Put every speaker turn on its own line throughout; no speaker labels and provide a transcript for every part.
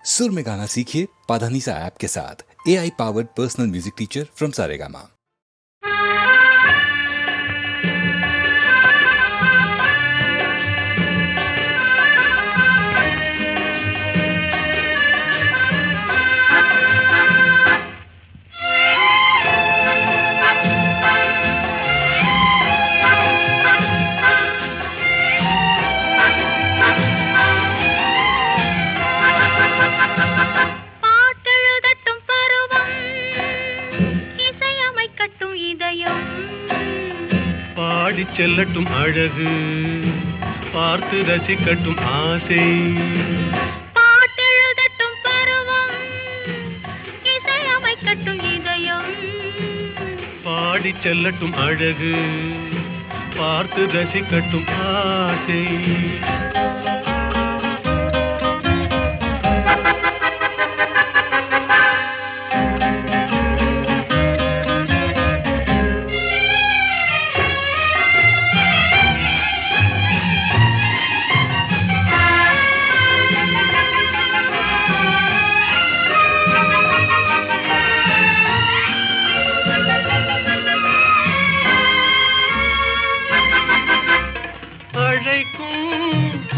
सुर में गाना सीखिए पाधानीसा ऐप के साथ। AI powered personal music teacher from Saregama.
பாடி செல்லட்டும் அழகு பார்த்து ரசிக்கட்டும் ஆசை
பாட்டெழுதட்டும் பருவம் இசையமைக்கட்டும் இதயம்
பாடி செல்லட்டும் அழகு பார்த்து ரசிக்கட்டும் ஆசை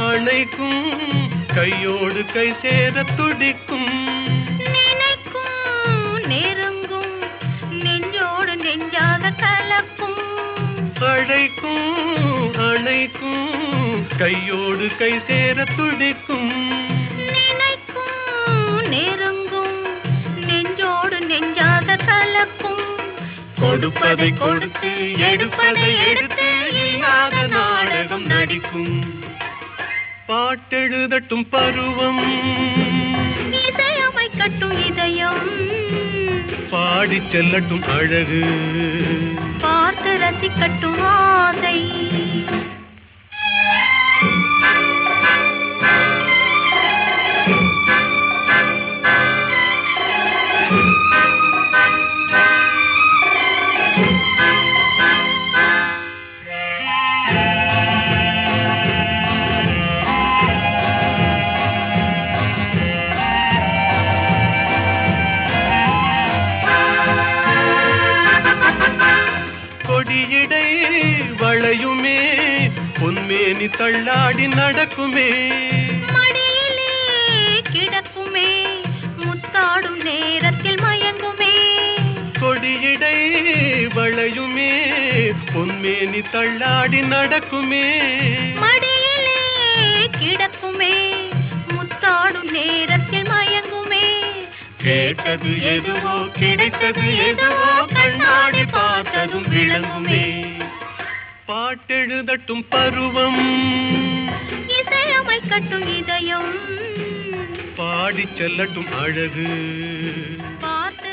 அணைக்கும் கையோடு கை சேர துடிக்கும்
நினைக்கும் நெருங்கும் நெஞ்சோடு நெஞ்சாக கலக்கும்
அணைக்கும் கையோடு கை சேர துடிக்கும்
நினைக்கும் நெருங்கும் நெஞ்சோடு நெஞ்சாக கலக்கும்
கொடுப்பதை கொடுத்து எடுப்பதை எடுத்து இல்லாத நாடகம் நடிக்கும் பாட்டெழுதட்டும் பருவம்
இசையமைக்கட்டும் இதயம்
பாடி செல்லட்டும் அழகு
பார்த்து ரசிக்கட்டும் ஆசை
கொடியிடை வளையுமே பொன்மேனி தள்ளாடி நடக்குமே
மடியிலே கிடக்குமே முத்தாடும் நேரத்தில் மயங்குமே
கொடியிடை வளையுமே பொன்மேனி தள்ளாடி நடக்குமே
மடியிலே கிடக்குமே முத்தாடும் நேரத்தில் மயங்குமே
கேட்டது எதுவோ கிடைத்தது எதுவோ கண்ணாடி பார்த்ததும் விளங்குமே பாட்டெழுதட்டும் பருவம்
இசையமைக்கட்டும் இதயம்
பாடி செல்லட்டும் அழகு
பார்த்து